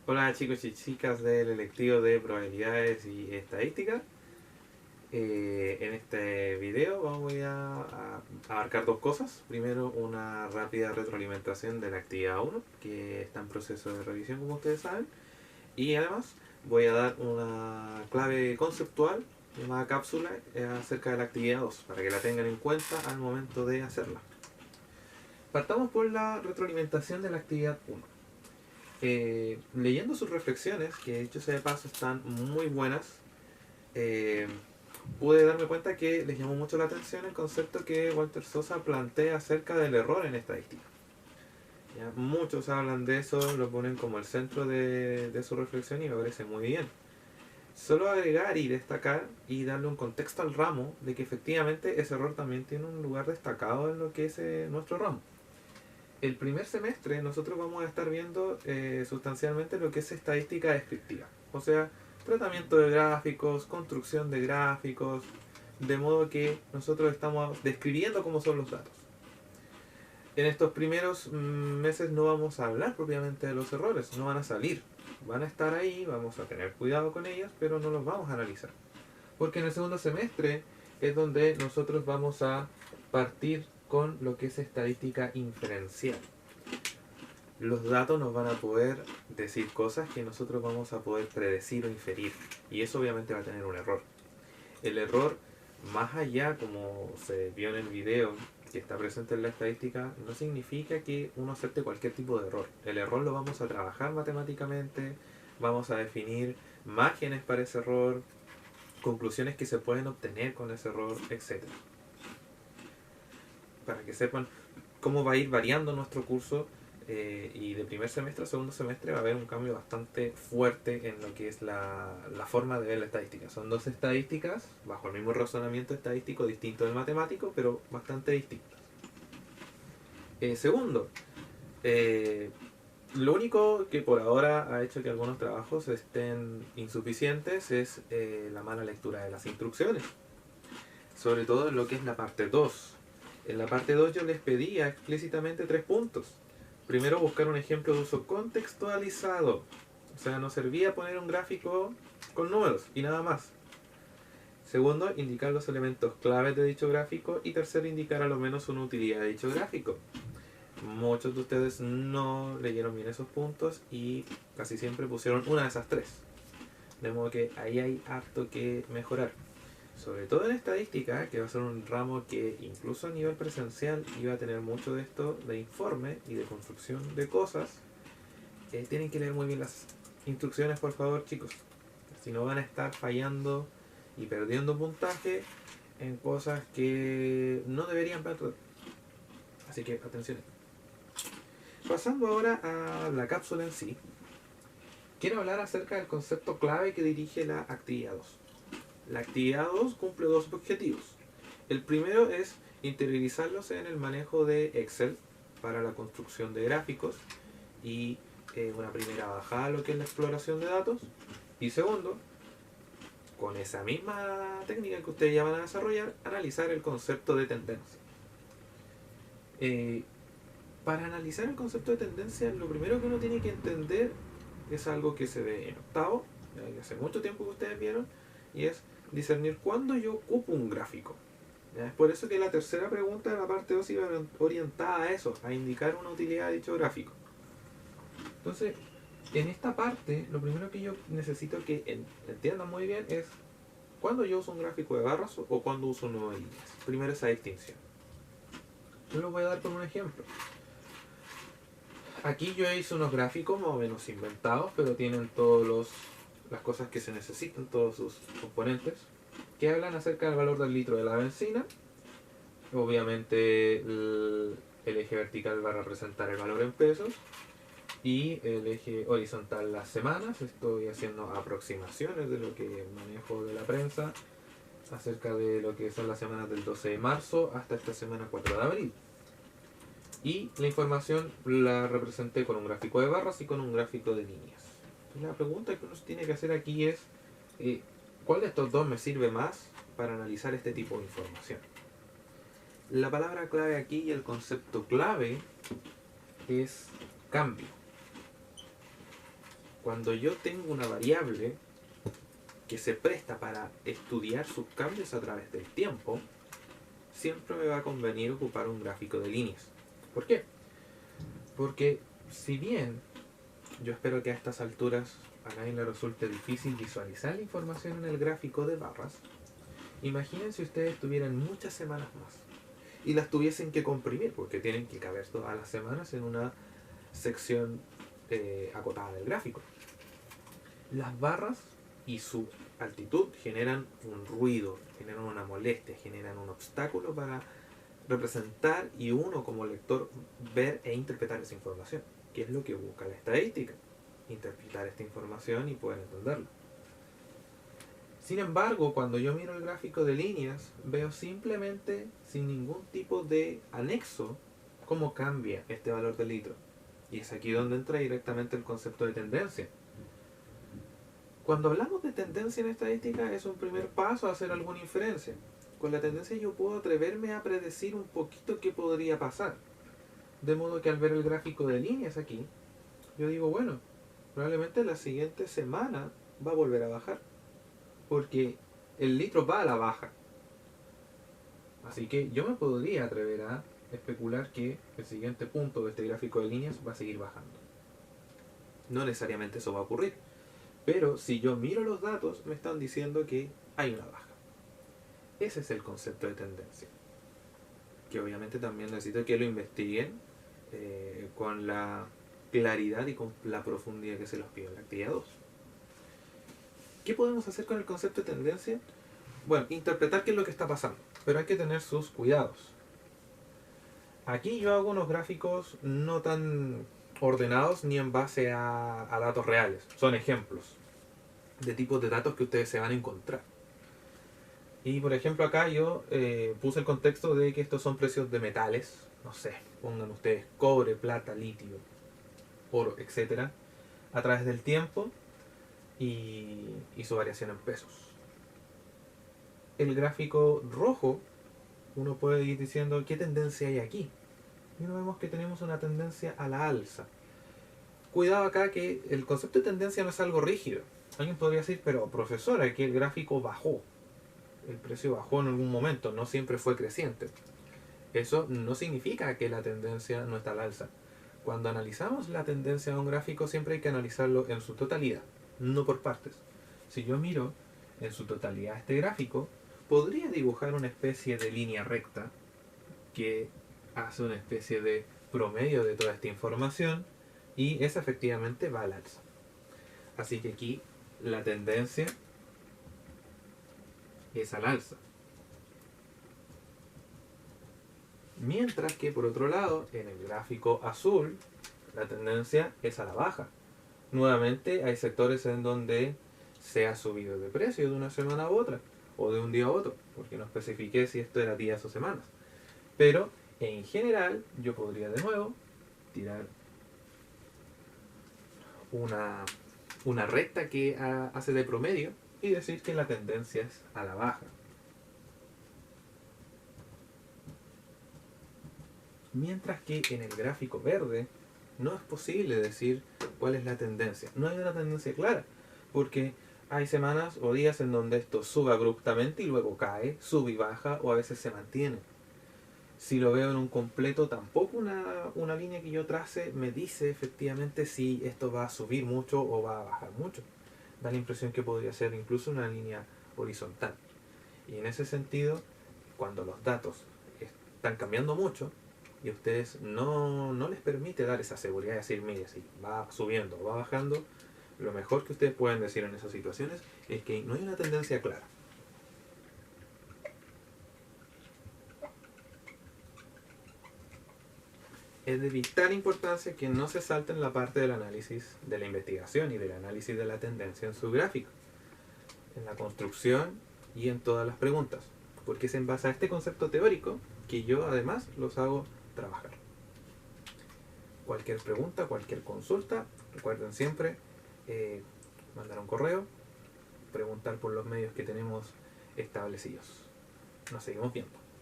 Hola chicos y chicas del electivo de probabilidades y estadística. En este video voy a abarcar dos cosas. Primero, una rápida retroalimentación de la actividad 1, que está en proceso de revisión como ustedes saben. Y además voy a dar una clave conceptual llamada cápsula acerca de la actividad 2, para que la tengan en cuenta al momento de hacerla. Partamos por la retroalimentación de la actividad 1. Leyendo sus reflexiones, que dicho sea de paso están muy buenas, eh, pude darme cuenta que les llamó mucho la atención el concepto que Walter Sosa plantea acerca del error en estadística. ¿Ya? Muchos hablan de eso, lo ponen como el centro de su reflexión y me parece muy bien. Solo agregar y destacar y darle un contexto al ramo de que efectivamente ese error también tiene un lugar destacado en lo que es nuestro ramo. El primer semestre nosotros vamos a estar viendo sustancialmente lo que es estadística descriptiva. O sea, tratamiento de gráficos, construcción de gráficos, de modo que nosotros estamos describiendo cómo son los datos. En estos primeros meses no vamos a hablar propiamente de los errores, no van a salir. Van a estar ahí, vamos a tener cuidado con ellos, pero no los vamos a analizar. Porque en el segundo semestre es donde nosotros vamos a partir con lo que es estadística inferencial. Los datos nos van a poder decir cosas que nosotros vamos a poder predecir o inferir. Y eso obviamente va a tener un error. El error, más allá, como se vio en el video que está presente en la estadística, no significa que uno acepte cualquier tipo de error. El error lo vamos a trabajar matemáticamente, vamos a definir márgenes para ese error, conclusiones que se pueden obtener con ese error, etc. Para que sepan cómo va a ir variando nuestro curso, y de primer semestre a segundo semestre va a haber un cambio bastante fuerte en lo que es la forma de ver la estadística. Son dos estadísticas bajo el mismo razonamiento estadístico, distinto del matemático, pero bastante distintas. Segundo, eh, lo único que por ahora ha hecho que algunos trabajos estén insuficientes es la mala lectura de las instrucciones, sobre todo en lo que es la parte 2. En la parte 2 yo les pedía explícitamente 3 puntos. Primero, buscar un ejemplo de uso contextualizado. O sea, no servía poner un gráfico con números y nada más. Segundo, indicar los elementos claves de dicho gráfico. Y tercero, indicar a lo menos una utilidad de dicho gráfico. Muchos de ustedes no leyeron bien esos puntos y casi siempre pusieron una de esas tres. De modo que ahí hay harto que mejorar. Sobre todo en estadística, que va a ser un ramo que incluso a nivel presencial iba a tener mucho de esto de informe y de construcción de cosas. Tienen que leer muy bien las instrucciones, por favor, chicos. Si no, van a estar fallando y perdiendo puntaje en cosas que no deberían perder. Así que atención. Pasando ahora a la cápsula en sí, quiero hablar acerca del concepto clave que dirige la actividad 2. La actividad 2 cumple dos objetivos. El primero es interiorizarlos en el manejo de Excel para la construcción de gráficos y una primera bajada a lo que es la exploración de datos. Y segundo, con esa misma técnica que ustedes ya van a desarrollar, analizar el concepto de tendencia. Eh, para analizar el concepto de tendencia, lo primero que uno tiene que entender es algo que se ve en octavo, hace mucho tiempo que ustedes vieron, y es discernir cuándo yo ocupo un gráfico. ¿Ya? Es por eso que la tercera pregunta de la parte 2 iba orientada a eso, a indicar una utilidad de dicho gráfico. Entonces, en esta parte, lo primero que yo necesito que entiendan muy bien es cuándo yo uso un gráfico de barras o cuándo uso un nudo de líneas. Primero esa distinción. Yo lo voy a dar con un ejemplo. Aquí yo hice unos gráficos más o menos inventados, pero tienen todas las cosas que se necesitan, todos sus componentes, que hablan acerca del valor del litro de la benzina. Obviamente el eje vertical va a representar el valor en pesos y el eje horizontal las semanas. Estoy haciendo aproximaciones de lo que manejo de la prensa acerca de lo que son las semanas del 12 de marzo hasta esta semana 4 de abril. Y la información la representé con un gráfico de barras y con un gráfico de líneas. Entonces la pregunta que uno tiene que hacer aquí es, ¿cuál de estos dos me sirve más para analizar este tipo de información? La palabra clave aquí y el concepto clave es cambio. cuando yo tengo una variable que se presta para estudiar sus cambios a través del tiempo, siempre me va a convenir ocupar un gráfico de líneas. ¿Por qué? Porque si bien yo espero que a estas alturas a nadie le resulte difícil visualizar la información en el gráfico de barras, imaginen si ustedes tuvieran muchas semanas más y las tuviesen que comprimir, porque tienen que caber todas las semanas en una sección acotada del gráfico. Las barras y su altitud generan un ruido, generan una molestia, generan un obstáculo para representar y uno como lector ver e interpretar esa información, que es lo que busca la estadística, interpretar esta información y poder entenderla. Sin embargo, cuando yo miro el gráfico de líneas, veo simplemente, sin ningún tipo de anexo, cómo cambia este valor del litro. Y es aquí donde entra directamente el concepto de tendencia. Cuando hablamos de tendencia en estadística, es un primer paso a hacer alguna inferencia. Con la tendencia yo puedo atreverme a predecir un poquito qué podría pasar. De modo que al ver el gráfico de líneas aquí, yo digo, bueno, probablemente la siguiente semana va a volver a bajar, porque el litro va a la baja. Así que yo me podría atrever a especular que el siguiente punto de este gráfico de líneas va a seguir bajando. No necesariamente eso va a ocurrir, pero si yo miro los datos me están diciendo que hay una baja. Ese es el concepto de tendencia, que obviamente también necesito que lo investiguen con la claridad y con la profundidad que se los pide en la actividad 2. ¿Qué podemos hacer con el concepto de tendencia? Bueno, interpretar qué es lo que está pasando, pero hay que tener sus cuidados. Aquí yo hago unos gráficos no tan ordenados ni en base a datos reales. Son ejemplos de tipos de datos que ustedes se van a encontrar. Y por ejemplo acá yo puse el contexto de que estos son precios de metales, no sé, pongan ustedes cobre, plata, litio, oro, etcétera, a través del tiempo y su variación en pesos. El gráfico rojo, uno puede ir diciendo qué tendencia hay aquí. Y uno vemos que tenemos una tendencia a la alza. Cuidado acá que el concepto de tendencia no es algo rígido. Alguien podría decir, pero profesor, aquí el gráfico bajó. El precio bajó en algún momento, no siempre fue creciente. Eso no significa que la tendencia no está al alza. Cuando analizamos la tendencia de un gráfico siempre hay que analizarlo en su totalidad, no por partes. Si yo miro en su totalidad este gráfico, podría dibujar una especie de línea recta que hace una especie de promedio de toda esta información y esa efectivamente va al alza. Así que aquí la tendencia es al alza. Mientras que por otro lado, en el gráfico azul, la tendencia es a la baja. Nuevamente hay sectores en donde se ha subido de precio de una semana a otra, o de un día a otro, porque no especifiqué si esto era días o semanas. Pero en general yo podría de nuevo tirar una recta que hace de promedio y decir que la tendencia es a la baja. Mientras que en el gráfico verde no es posible decir cuál es la tendencia. No hay una tendencia clara, porque hay semanas o días en donde esto sube abruptamente y luego cae, sube y baja o a veces se mantiene. Si lo veo en un completo, tampoco una línea que yo trace me dice efectivamente si esto va a subir mucho o va a bajar mucho. Da la impresión que podría ser incluso una línea horizontal. Y en ese sentido, cuando los datos están cambiando mucho y a ustedes no les permite dar esa seguridad de decir, mire, si va subiendo o va bajando, lo mejor que ustedes pueden decir en esas situaciones es que no hay una tendencia clara. Es de vital importancia que no se salten la parte del análisis de la investigación y del análisis de la tendencia en su gráfico, en la construcción y en todas las preguntas, porque es en base a este concepto teórico que yo además los hago trabajar. Cualquier pregunta, cualquier consulta, recuerden siempre mandar un correo, preguntar por los medios que tenemos establecidos. Nos seguimos viendo.